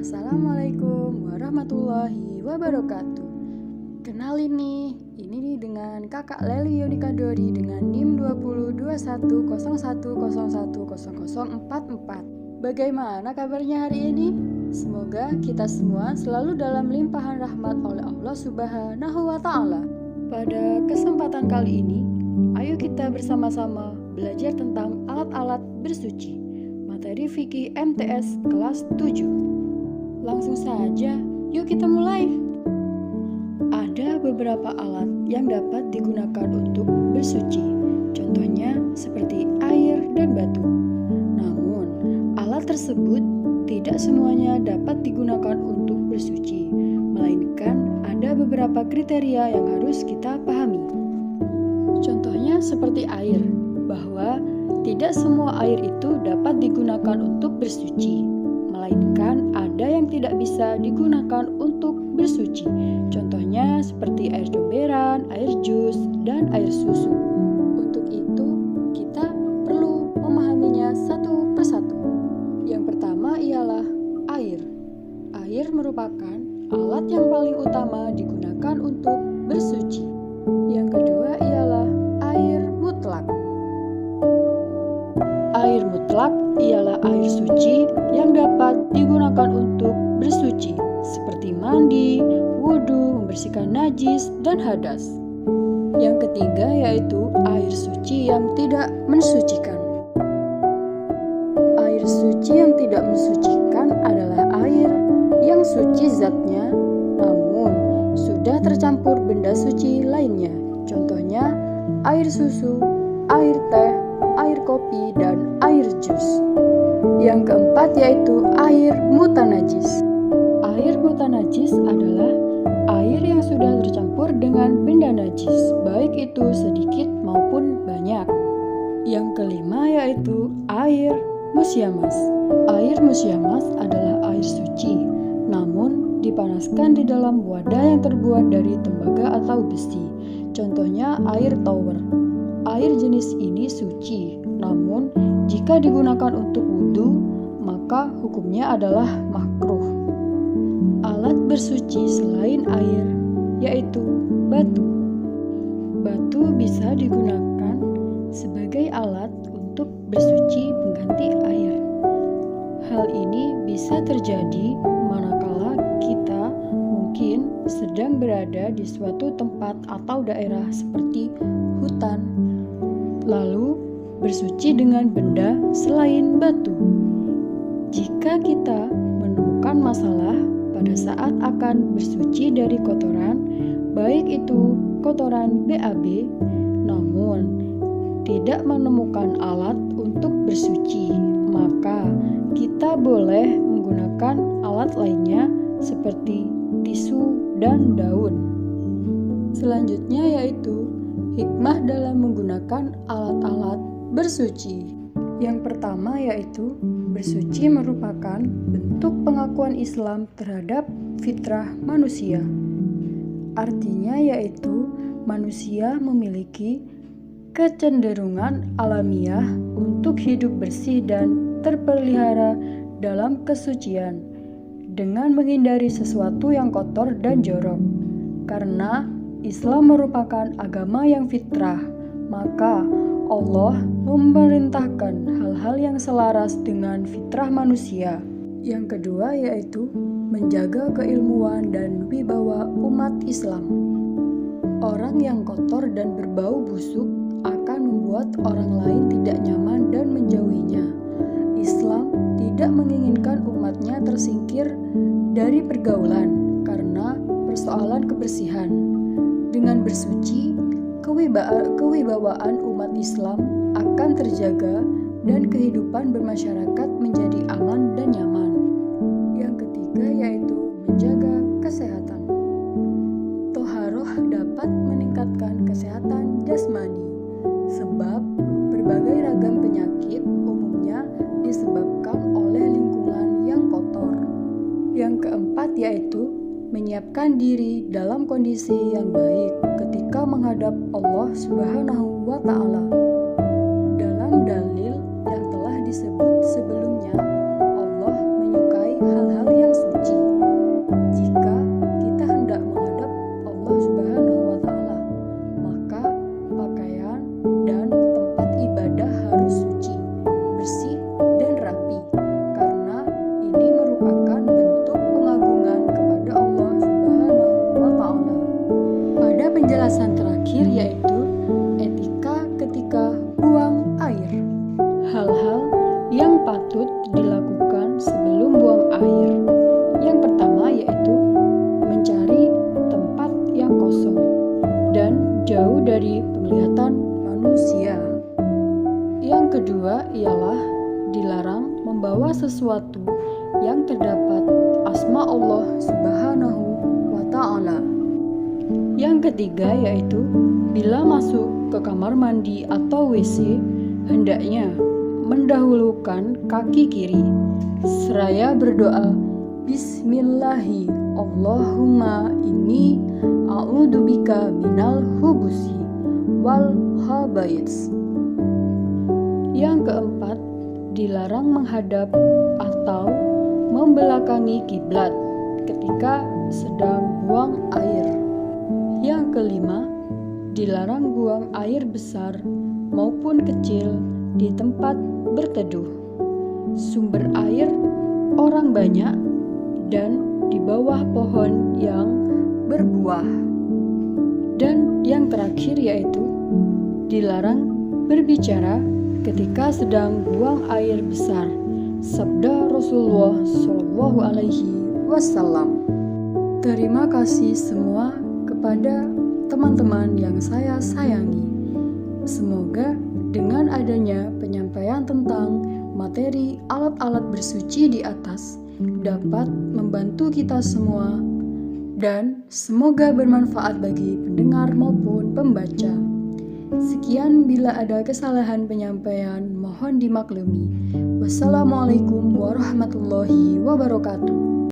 Assalamualaikum warahmatullahi wabarakatuh. Kenalin nih, ini nih dengan kakak Leli Yonika Dori dengan NIM 202101010044. Bagaimana kabarnya hari ini? Semoga kita semua selalu dalam limpahan rahmat oleh Allah Subhanahu wa Ta'ala. Pada kesempatan kali ini, ayo kita bersama-sama belajar tentang alat-alat bersuci. Materi fikih MTS kelas 7. Langsung saja, yuk kita mulai. Ada beberapa alat yang dapat digunakan untuk bersuci. Contohnya seperti air dan batu. Namun, alat tersebut tidak semuanya dapat digunakan untuk bersuci, melainkan ada beberapa kriteria yang harus kita pahami. Contohnya seperti air, bahwa tidak semua air itu dapat digunakan untuk bersuci, melainkan ada yang tidak bisa digunakan untuk bersuci. Contohnya seperti air comberan, air jus, dan air susu. Untuk itu, kita perlu memahaminya satu persatu. Yang pertama ialah air. Air merupakan alat yang paling utama digunakan untuk bersuci. Yang kedua ialah air mutlak. Air mutlak ialah air suci yang dapat digunakan untuk bersuci, seperti mandi, wudhu, membersihkan najis, dan hadas. Yang ketiga yaitu air suci yang tidak mensucikan. Air suci yang tidak mensucikan adalah air yang suci zatnya, namun sudah tercampur benda suci lainnya. Contohnya air susu, air teh, air kopi, dan air jus. Yang keempat yaitu air mutanajis. Air mutanajis adalah air yang sudah tercampur dengan benda najis, baik itu sedikit maupun banyak. Yang kelima yaitu air musyamas. Air musyamas adalah air suci, namun dipanaskan di dalam wadah yang terbuat dari tembaga atau besi. Contohnya air tower. Air jenis ini suci, namun jika digunakan untuk wudhu, maka hukumnya adalah makruh. Alat bersuci selain air, yaitu batu. Batu bisa digunakan sebagai alat untuk bersuci pengganti air. Hal ini bisa terjadi manakala kita mungkin sedang berada di suatu tempat atau daerah seperti hutan, lalu bersuci dengan benda selain batu. Jika kita menemukan masalah pada saat akan bersuci dari kotoran, baik itu kotoran BAB, namun tidak menemukan alat untuk bersuci, maka kita boleh menggunakan alat lainnya seperti tisu dan daun. Selanjutnya yaitu hikmah dalam menggunakan alat-alat bersuci. Yang pertama yaitu bersuci merupakan bentuk pengakuan Islam terhadap fitrah manusia. Artinya yaitu manusia memiliki kecenderungan alamiah untuk hidup bersih dan terpelihara dalam kesucian dengan menghindari sesuatu yang kotor dan jorok. Karena Islam merupakan agama yang fitrah, maka Allah memerintahkan hal-hal yang selaras dengan fitrah manusia. Yang kedua yaitu menjaga keilmuan dan wibawa umat Islam. Orang yang kotor dan berbau busuk akan membuat orang lain tidak nyaman dan menjauhinya. Islam tidak menginginkan umatnya tersingkir dari pergaulan karena persoalan kebersihan. Dengan bersuci, kewibawaan umat Islam akan terjaga dan kehidupan bermasyarakat menjadi aman dan nyaman. Yang ketiga yaitu menjaga kesehatan. Toharoh dapat meningkatkan kesehatan jasmani, sebab berbagai ragam penyakit umumnya disebabkan oleh lingkungan yang kotor. Yang keempat yaitu menyiapkan diri dalam kondisi yang baik ketika menghadap Allah Subhanahu wa Ta'ala. Dalam dalil yang telah disebut sebelumnya, Allah menyukai hal-hal yang suci. sesuatu yang terdapat asma Allah Subhanahu wa Ta'ala. Yang ketiga yaitu bila masuk ke kamar mandi atau WC, hendaknya mendahulukan kaki kiri seraya berdoa, Bismillahi Allahumma inni a'udzubika minal hubusi wal khaba'its. Yang keempat, dilarang menghadap atau membelakangi kiblat ketika sedang buang air. Yang kelima, dilarang buang air besar maupun kecil di tempat berteduh, sumber air orang banyak, dan di bawah pohon yang berbuah. Dan yang terakhir yaitu dilarang berbicara ketika sedang buang air besar. Sabda Rasulullah Shallallahu Alaihi Wasallam. Terima kasih semua kepada teman-teman yang saya sayangi. Semoga dengan adanya penyampaian tentang materi alat-alat bersuci di atas dapat membantu kita semua dan semoga bermanfaat bagi pendengar maupun pembaca. Sekian, bila ada kesalahan penyampaian mohon dimaklumi. Wassalamualaikum warahmatullahi wabarakatuh.